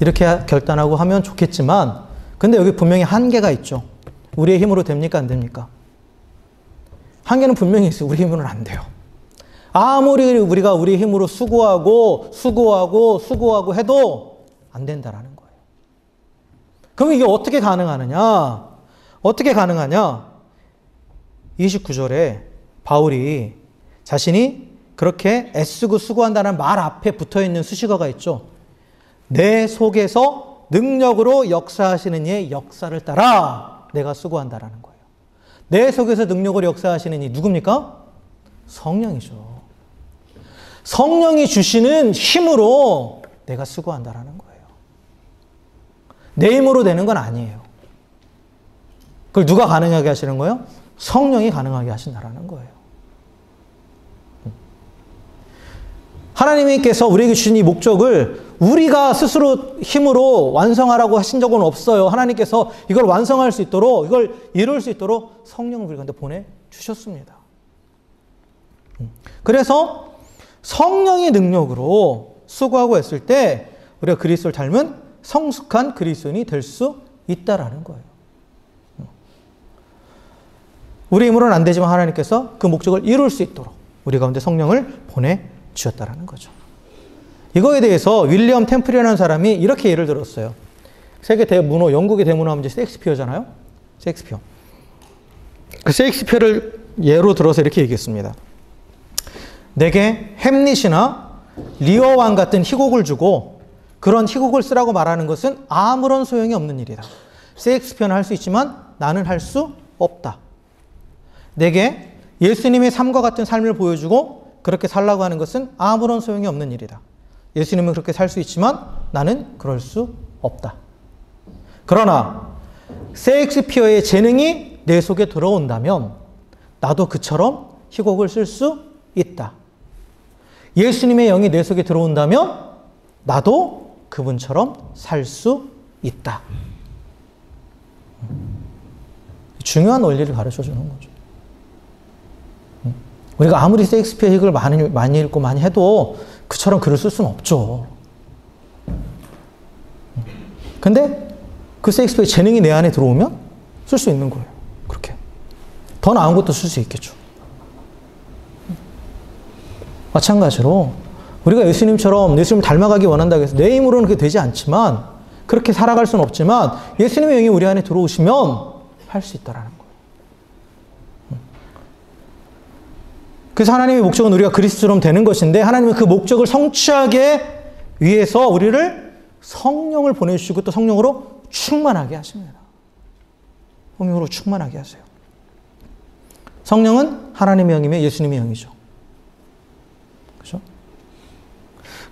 이렇게 결단하고 하면 좋겠지만, 근데 여기 분명히 한계가 있죠. 우리의 힘으로 됩니까? 안 됩니까? 한계는 분명히 있어요. 우리 힘으로는 안 돼요. 아무리 우리가 우리 힘으로 수고하고 해도 안 된다라는 거예요. 그럼 이게 어떻게 가능하느냐? 어떻게 가능하냐? 29절에 바울이 자신이 그렇게 애쓰고 수고한다는 말 앞에 붙어있는 수식어가 있죠. 내 속에서 능력으로 역사하시는 이의 역사를 따라 내가 수고한다라는 거예요. 내 속에서 능력으로 역사하시는 이 누굽니까? 성령이죠. 성령이 주시는 힘으로 내가 수고한다라는 거예요. 내 힘으로 되는 건 아니에요. 그걸 누가 가능하게 하시는 거예요? 성령이 가능하게 하신다라는 거예요. 하나님께서 우리에게 주신 이 목적을 우리가 스스로 힘으로 완성하라고 하신 적은 없어요. 하나님께서 이걸 완성할 수 있도록, 이걸 이룰 수 있도록 성령을 우리 가운데 보내주셨습니다. 그래서 성령의 능력으로 수고하고 했을 때 우리가 그리스도를 닮은 성숙한 그리스도인이 될 수 있다라는 거예요. 우리 힘으로는 안 되지만 하나님께서 그 목적을 이룰 수 있도록 우리 가운데 성령을 보내주셨다라는 거죠. 이거에 대해서 윌리엄 템플이라는 사람이 이렇게 예를 들었어요. 세계 대문호, 영국의 대문호 하면 이제 셰익스피어잖아요. 셰익스피어. 그 셰익스피어를 예로 들어서 이렇게 얘기했습니다. 내게 햄릿이나 리어 왕 같은 희곡을 주고 그런 희곡을 쓰라고 말하는 것은 아무런 소용이 없는 일이다. 셰익스피어는 할 수 있지만 나는 할 수 없다. 내게 예수님의 삶과 같은 삶을 보여주고 그렇게 살라고 하는 것은 아무런 소용이 없는 일이다. 예수님은 그렇게 살 수 있지만 나는 그럴 수 없다. 그러나 셰익스피어의 재능이 내 속에 들어온다면 나도 그처럼 희곡을 쓸 수 있다. 예수님의 영이 내 속에 들어온다면 나도 그분처럼 살 수 있다. 중요한 원리를 가르쳐 주는 거죠. 우리가 아무리 셰익스피어 희곡을 많이 읽고 많이 해도 그처럼 글을 쓸 수는 없죠. 근데 그 셰익스피어의 재능이 내 안에 들어오면 쓸 수 있는 거예요. 그렇게. 더 나은 것도 쓸 수 있겠죠. 마찬가지로 우리가 예수님처럼 예수님을 닮아가기 원한다고 해서 내 힘으로는 그게 되지 않지만 그렇게 살아갈 수는 없지만 예수님의 영이 우리 안에 들어오시면 할 수 있다라는 거예요. 그래서 하나님의 목적은 우리가 그리스도처럼 되는 것인데 하나님은 그 목적을 성취하기 위해서 우리를 성령을 보내주시고 또 성령으로 충만하게 하십니다. 성령으로 충만하게 하세요. 성령은 하나님의 영이며 예수님의 영이죠. 그렇죠?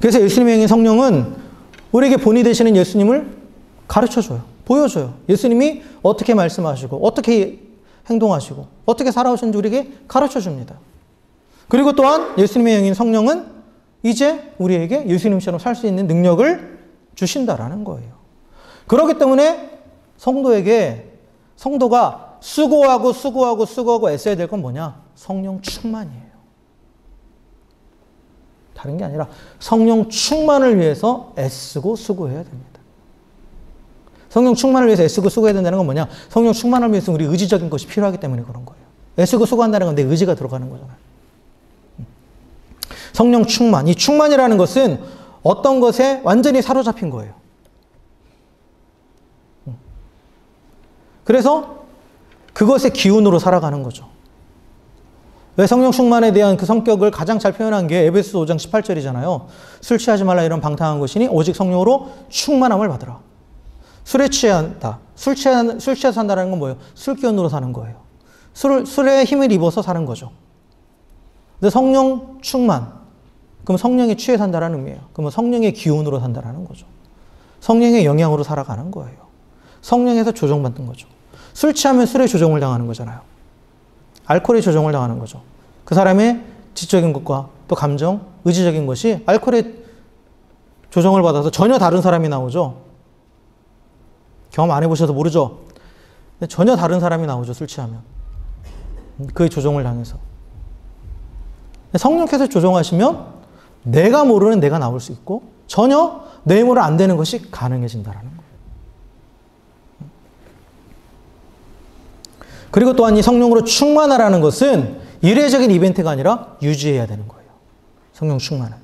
그래서 예수님의 영인 성령은 우리에게 본이 되시는 예수님을 가르쳐줘요. 보여줘요. 예수님이 어떻게 말씀하시고 어떻게 행동하시고 어떻게 살아오셨는지 우리에게 가르쳐줍니다. 그리고 또한 예수님의 영인 성령은 이제 우리에게 예수님처럼 살 수 있는 능력을 주신다라는 거예요. 그렇기 때문에 성도가 수고하고 애써야 될 건 뭐냐? 성령 충만이에요. 다른 게 아니라 성령 충만을 위해서 애쓰고 수고해야 됩니다. 성령 충만을 위해서 애쓰고 수고해야 된다는 건 뭐냐? 성령 충만을 위해서 우리 의지적인 것이 필요하기 때문에 그런 거예요. 애쓰고 수고한다는 건 내 의지가 들어가는 거잖아요. 성령 충만. 이 충만이라는 것은 어떤 것에 완전히 사로잡힌 거예요. 그래서 그것의 기운으로 살아가는 거죠. 왜 성령 충만에 대한 그 성격을 가장 잘 표현한 게 에베소서 5장 18절이잖아요. 술 취하지 말라 이런 방탕한 것이니 오직 성령으로 충만함을 받으라. 술에 취한다. 술 취해서 산다는 건 뭐예요? 술 기운으로 사는 거예요. 술에 힘을 입어서 사는 거죠. 근데 성령 충만. 그럼 성령에 취해 산다는 의미예요. 그러면 성령의 기운으로 산다는 거죠. 성령의 영향으로 살아가는 거예요. 성령에서 조정받는 거죠. 술 취하면 술에 조정을 당하는 거잖아요. 알코올에 조정을 당하는 거죠. 그 사람의 지적인 것과 또 감정, 의지적인 것이 알코올에 조정을 받아서 전혀 다른 사람이 나오죠. 경험 안 해보셔서 모르죠. 근데 전혀 다른 사람이 나오죠. 술 취하면. 그의 조정을 당해서. 성령께서 조정하시면 내가 모르는 내가 나올 수 있고 전혀 내 힘으로 안 되는 것이 가능해진다는 거예요. 그리고 또한 이 성령으로 충만하라는 것은 일회적인 이벤트가 아니라 유지해야 되는 거예요. 성령 충만은.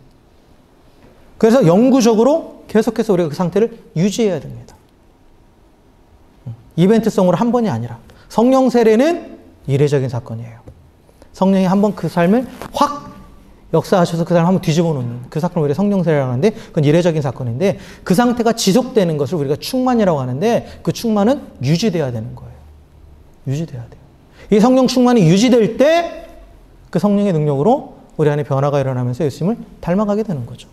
그래서 영구적으로 계속해서 우리가 그 상태를 유지해야 됩니다. 이벤트성으로 한 번이 아니라 성령 세례는 일회적인 사건이에요. 성령이 한번 그 삶을 확 역사하셔서 그 사람을 한번 뒤집어 놓는 그 사건을 우리가 성령 세례라고 하는데 그건 일회적인 사건인데 그 상태가 지속되는 것을 우리가 충만이라고 하는데 그 충만은 유지돼야 되는 거예요. 유지돼야 돼요. 이 성령 충만이 유지될 때 그 성령의 능력으로 우리 안에 변화가 일어나면서 예수님을 닮아가게 되는 거죠.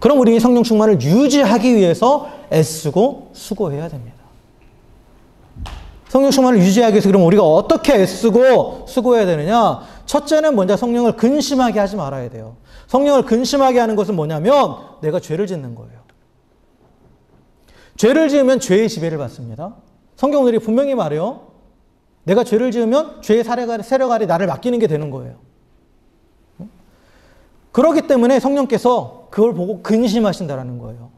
그럼 우리 성령 충만을 유지하기 위해서 애쓰고 수고해야 됩니다. 성령 충만을 유지하기 위해서 그럼 우리가 어떻게 애쓰고 수고해야 되느냐? 첫째는 먼저 성령을 근심하게 하지 말아야 돼요. 성령을 근심하게 하는 것은 뭐냐면 내가 죄를 짓는 거예요. 죄를 지으면 죄의 지배를 받습니다. 성경들이 분명히 말해요. 내가 죄를 지으면 죄의 세력 아래 나를 맡기는 게 되는 거예요. 그렇기 때문에 성령께서 그걸 보고 근심하신다라는 거예요.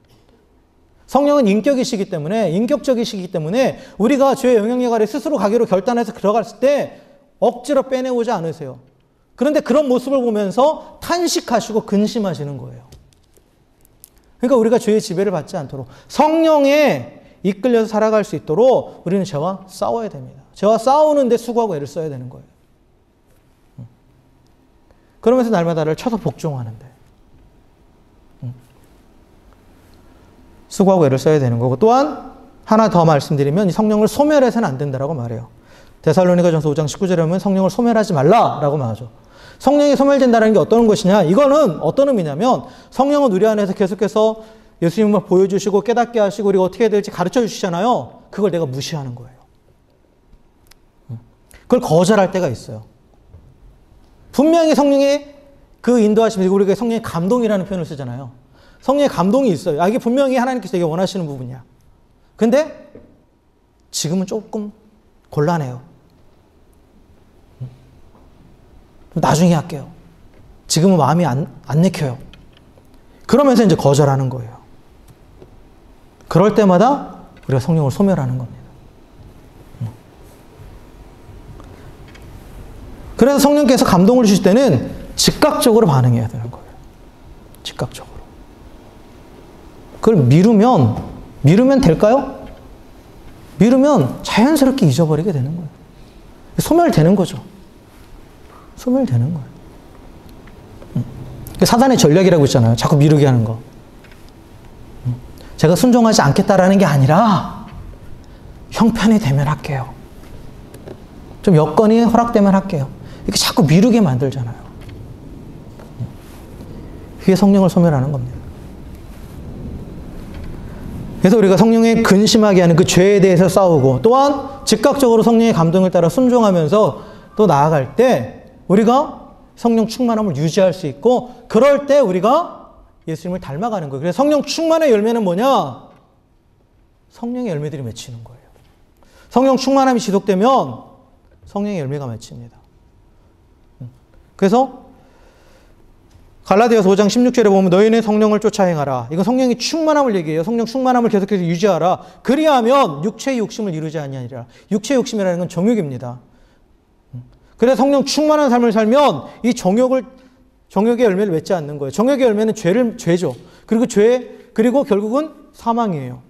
성령은 인격적이시기 때문에 우리가 죄의 영향력 아래 스스로 가기로 결단해서 들어갔을 때 억지로 빼내오지 않으세요. 그런데 그런 모습을 보면서 탄식하시고 근심하시는 거예요. 그러니까 우리가 죄의 지배를 받지 않도록 성령에 이끌려서 살아갈 수 있도록 우리는 죄와 싸워야 됩니다. 죄와 싸우는데 수고하고 애를 써야 되는 거예요. 그러면서 날마다 나를 쳐서 복종하는데 수고하고 애를 써야 되는 거고, 또한 하나 더 말씀드리면 이 성령을 소멸해서는 안 된다라고 말해요. 데살로니가전서 5장 19절에 보면 성령을 소멸하지 말라라고 말하죠. 성령이 소멸된다는 게 어떤 것이냐? 이거는 어떤 의미냐면 성령은 우리 안에서 계속해서 예수님을 보여주시고 깨닫게 하시고 우리가 어떻게 해야 될지 가르쳐 주시잖아요. 그걸 내가 무시하는 거예요. 그걸 거절할 때가 있어요. 분명히 성령의 그 인도하심이, 우리가 성령의 감동이라는 표현을 쓰잖아요. 성령의 감동이 있어요. 이게 분명히 하나님께서 되게 원하시는 부분이야. 근데 지금은 조금 곤란해요. 나중에 할게요. 지금은 마음이 안 내켜요. 그러면서 이제 거절하는 거예요. 그럴 때마다 우리가 성령을 소멸하는 겁니다. 그래서 성령께서 감동을 주실 때는 즉각적으로 반응해야 되는 거예요. 즉각적으로. 그걸 미루면 될까요? 미루면 자연스럽게 잊어버리게 되는 거예요. 소멸되는 거죠. 소멸되는 거예요. 사단의 전략이라고 있잖아요. 자꾸 미루게 하는 거. 제가 순종하지 않겠다라는 게 아니라 형편이 되면 할게요. 좀 여건이 허락되면 할게요. 이렇게 자꾸 미루게 만들잖아요. 그게 성령을 소멸하는 겁니다. 그래서 우리가 성령에 근심하게 하는 그 죄에 대해서 싸우고, 또한 즉각적으로 성령의 감동을 따라 순종하면서 또 나아갈 때 우리가 성령 충만함을 유지할 수 있고, 그럴 때 우리가 예수님을 닮아가는 거예요. 그래서 성령 충만의 열매는 뭐냐? 성령의 열매들이 맺히는 거예요. 성령 충만함이 지속되면 성령의 열매가 맺힙니다. 그래서 갈라디아서 5장 16절에 보면 너희는 성령을 쫓아 행하라. 이건 성령의 충만함을 얘기해요. 성령 충만함을 계속해서 유지하라. 그리하면 육체의 욕심을 이루지 아니하리라. 육체의 욕심이라는 건 정욕입니다. 그래서 성령 충만한 삶을 살면 이 정욕의 열매를 맺지 않는 거예요. 정욕의 열매는 죄죠. 그리고 결국은 사망이에요.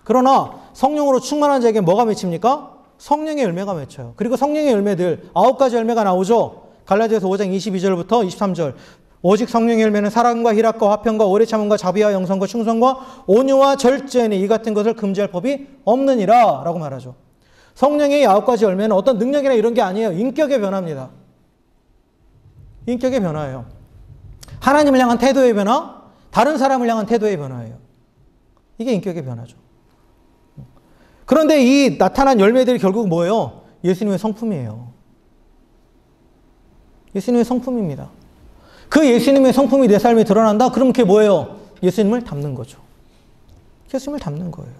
그러나 성령으로 충만한 자에게 뭐가 맺힙니까? 성령의 열매가 맺혀요. 그리고 성령의 열매들 9가지 열매가 나오죠. 갈라디아서 5장 22절부터 23절. 오직 성령의 열매는 사랑과 희락과 화평과 오래 참음과 자비와 영성과 충성과 온유와 절제니 이 같은 것을 금지할 법이 없느니라 라고 말하죠. 성령의 9가지 열매는 어떤 능력이나 이런 게 아니에요. 인격의 변화입니다. 인격의 변화예요. 하나님을 향한 태도의 변화, 다른 사람을 향한 태도의 변화예요. 이게 인격의 변화죠. 그런데 이 나타난 열매들이 결국 뭐예요? 예수님의 성품이에요. 예수님의 성품입니다. 그 예수님의 성품이 내 삶에 드러난다? 그럼 그게 뭐예요? 예수님을 닮는 거죠. 예수님을 닮는 거예요.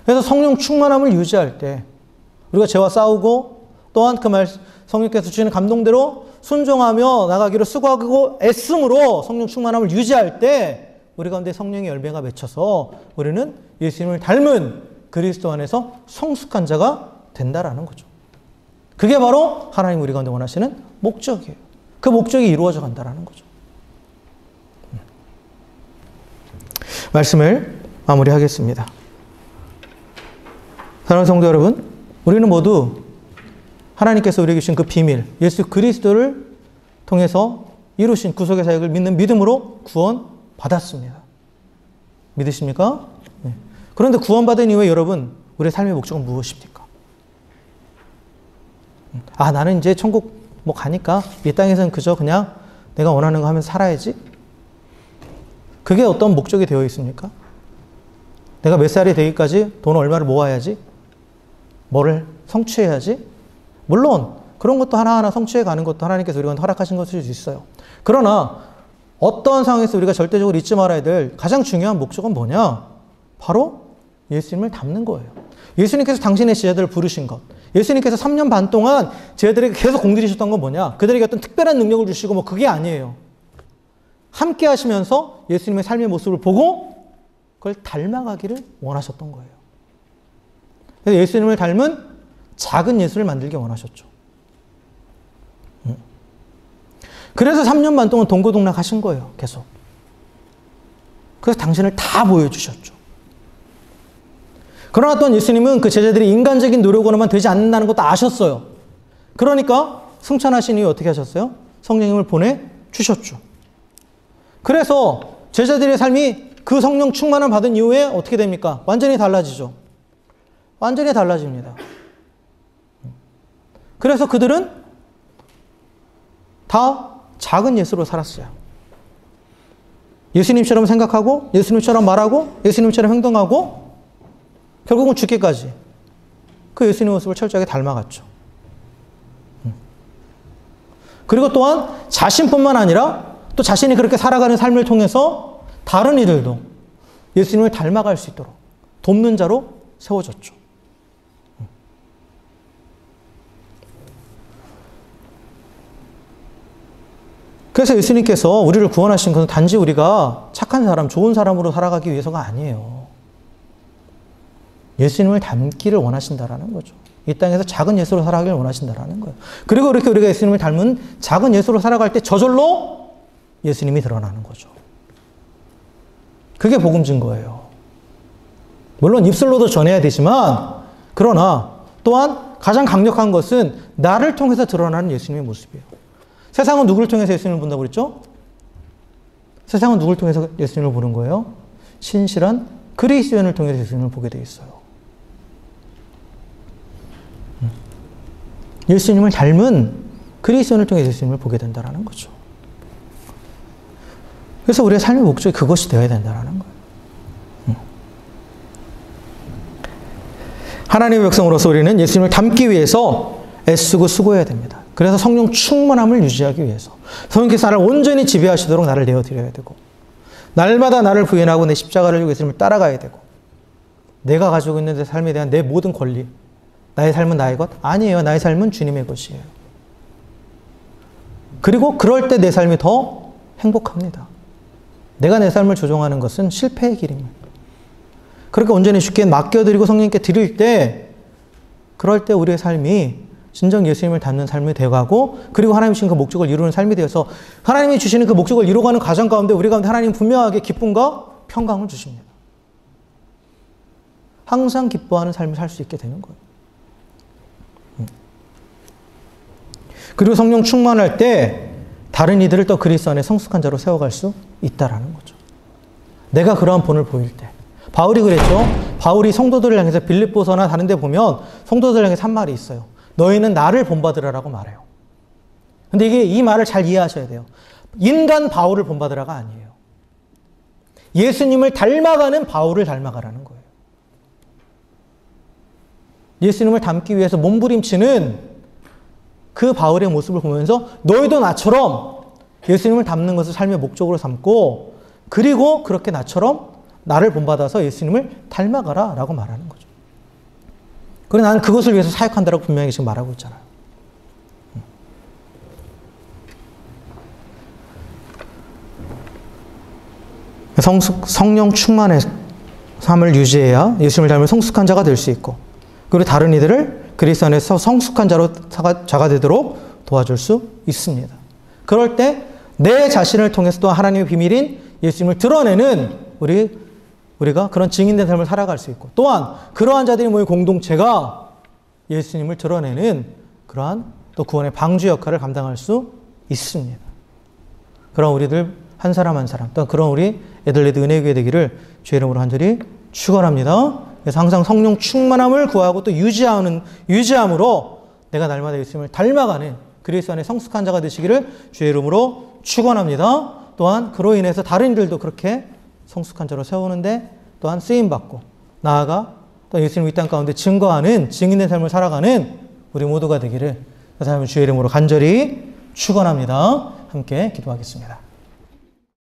그래서 성령 충만함을 유지할 때 우리가 죄와 싸우고, 또한 그 성령께서 주시는 감동대로 순종하며 나가기로 수고하고 애씀으로 성령 충만함을 유지할 때 우리 가운데 성령의 열매가 맺혀서 우리는 예수님을 닮은 그리스도 안에서 성숙한 자가 된다라는 거죠. 그게 바로 하나님 우리 가운데 원하시는 목적이에요. 그 목적이 이루어져 간다라는 거죠. 말씀을 마무리하겠습니다. 사랑하는 성도 여러분, 우리는 모두 하나님께서 우리에게 주신 그 비밀, 예수 그리스도를 통해서 이루신 구속의 사역을 믿는 믿음으로 구원받았습니다. 믿으십니까? 네. 그런데 구원받은 이후에 여러분, 우리의 삶의 목적은 무엇입니까? 나는 이제 천국 뭐 가니까 이 땅에서는 그저 그냥 내가 원하는 거 하면서 살아야지. 그게 어떤 목적이 되어 있습니까? 내가 몇 살이 되기까지 돈 얼마를 모아야지. 뭐를 성취해야지. 물론 그런 것도 하나하나 성취해 가는 것도 하나님께서 우리가 허락하신 것일 수 있어요. 그러나 어떤 상황에서 우리가 절대적으로 잊지 말아야 될 가장 중요한 목적은 뭐냐? 바로 예수님을 닮는 거예요. 예수님께서 당신의 제자들을 부르신 것, 예수님께서 3년 반 동안 제자들에게 계속 공들이셨던 건 뭐냐? 그들에게 어떤 특별한 능력을 주시고 뭐 그게 아니에요. 함께 하시면서 예수님의 삶의 모습을 보고 그걸 닮아가기를 원하셨던 거예요. 그래서 예수님을 닮은 작은 예수를 만들기 원하셨죠. 그래서 3년 반 동안 동고동락 하신 거예요. 계속. 그래서 당신을 다 보여주셨죠. 그러나 또한 예수님은 그 제자들이 인간적인 노력으로만 되지 않는다는 것도 아셨어요. 그러니까 승천하신 이후에 어떻게 하셨어요? 성령님을 보내주셨죠. 그래서 제자들의 삶이 그 성령 충만을 받은 이후에 어떻게 됩니까? 완전히 달라지죠. 완전히 달라집니다. 그래서 그들은 다 작은 예수로 살았어요. 예수님처럼 생각하고 예수님처럼 말하고 예수님처럼 행동하고 결국은 죽기까지 그 예수님의 모습을 철저하게 닮아갔죠. 그리고 또한 자신뿐만 아니라 또 자신이 그렇게 살아가는 삶을 통해서 다른 이들도 예수님을 닮아갈 수 있도록 돕는 자로 세워졌죠. 그래서 예수님께서 우리를 구원하신 것은 단지 우리가 착한 사람, 좋은 사람으로 살아가기 위해서가 아니에요. 예수님을 닮기를 원하신다라는 거죠. 이 땅에서 작은 예수로 살아가기를 원하신다라는 거예요. 그리고 이렇게 우리가 예수님을 닮은 작은 예수로 살아갈 때 저절로 예수님이 드러나는 거죠. 그게 복음 증거예요. 물론 입술로도 전해야 되지만 그러나 또한 가장 강력한 것은 나를 통해서 드러나는 예수님의 모습이에요. 세상은 누구를 통해서 예수님을 본다고 그랬죠? 세상은 누구를 통해서 예수님을 보는 거예요? 신실한 그리스도인을 통해서 예수님을 보게 돼 있어요. 예수님을 닮은 그리스도인을 통해서 예수님을 보게 된다는 거죠. 그래서 우리의 삶의 목적이 그것이 되어야 된다는 거예요. 하나님의 백성으로서 우리는 예수님을 닮기 위해서 애쓰고 수고해야 됩니다. 그래서 성령 충만함을 유지하기 위해서 성령께서 나를 온전히 지배하시도록 나를 내어드려야 되고 날마다 나를 부인하고 내 십자가를 지고 예수님을 따라가야 되고 내가 가지고 있는 내 삶에 대한 내 모든 권리, 나의 삶은 나의 것? 아니에요. 나의 삶은 주님의 것이에요. 그리고 그럴 때 내 삶이 더 행복합니다. 내가 내 삶을 조종하는 것은 실패의 길입니다. 그렇게 온전히 주께 맡겨드리고 성령님께 드릴 때 그럴 때 우리의 삶이 진정 예수님을 닮는 삶이 되어가고 그리고 하나님이 주신 그 목적을 이루는 삶이 되어서 하나님이 주시는 그 목적을 이루어가는 과정 가운데 우리 가운데 하나님은 분명하게 기쁨과 평강을 주십니다. 항상 기뻐하는 삶을 살 수 있게 되는 거예요. 그리고 성령 충만할 때 다른 이들을 또 그리스도 안에 성숙한 자로 세워갈 수 있다라는 거죠. 내가 그러한 본을 보일 때 바울이 그랬죠. 바울이 성도들을 향해서 빌립보서나 다른 데 보면 성도들을 향해서 한 말이 있어요. 너희는 나를 본받으라라고 말해요. 근데 이 말을 잘 이해하셔야 돼요. 인간 바울을 본받으라가 아니에요. 예수님을 닮아가는 바울을 닮아가라는 거예요. 예수님을 닮기 위해서 몸부림치는 그 바울의 모습을 보면서 너희도 나처럼 예수님을 닮는 것을 삶의 목적으로 삼고 그리고 그렇게 나처럼 나를 본받아서 예수님을 닮아가라 라고 말하는 거죠. 그래 나는 그것을 위해서 사역한다라고 분명히 지금 말하고 있잖아요. 성령 충만의 삶을 유지해야 예수님을 닮은 성숙한 자가 될 수 있고 그리고 다른 이들을 그리스도 안에서 성숙한 자가 되도록 도와줄 수 있습니다. 그럴 때 내 자신을 통해서 또 하나님의 비밀인 예수님을 드러내는 우리가 그런 증인된 삶을 살아갈 수 있고 또한 그러한 자들이 모인 공동체가 예수님을 드러내는 그러한 또 구원의 방주 역할을 감당할 수 있습니다. 그런 우리들 한 사람 한 사람 또 그런 우리 애들레드 은혜교회 되기를 주의 이름으로 간절히 축원합니다. 그래서 항상 성령 충만함을 구하고 또 유지함으로 내가 날마다 예수님을 닮아가는 그리스도 안에 성숙한 자가 되시기를 주의 이름으로 축원합니다. 또한 그로 인해서 다른 이들도 그렇게 성숙한 자로 세우는데 또한 쓰임받고 나아가 또 예수님 이 땅 가운데 증거하는 증인의 삶을 살아가는 우리 모두가 되기를 그 삶을 주의 이름으로 간절히 축원합니다. 함께 기도하겠습니다.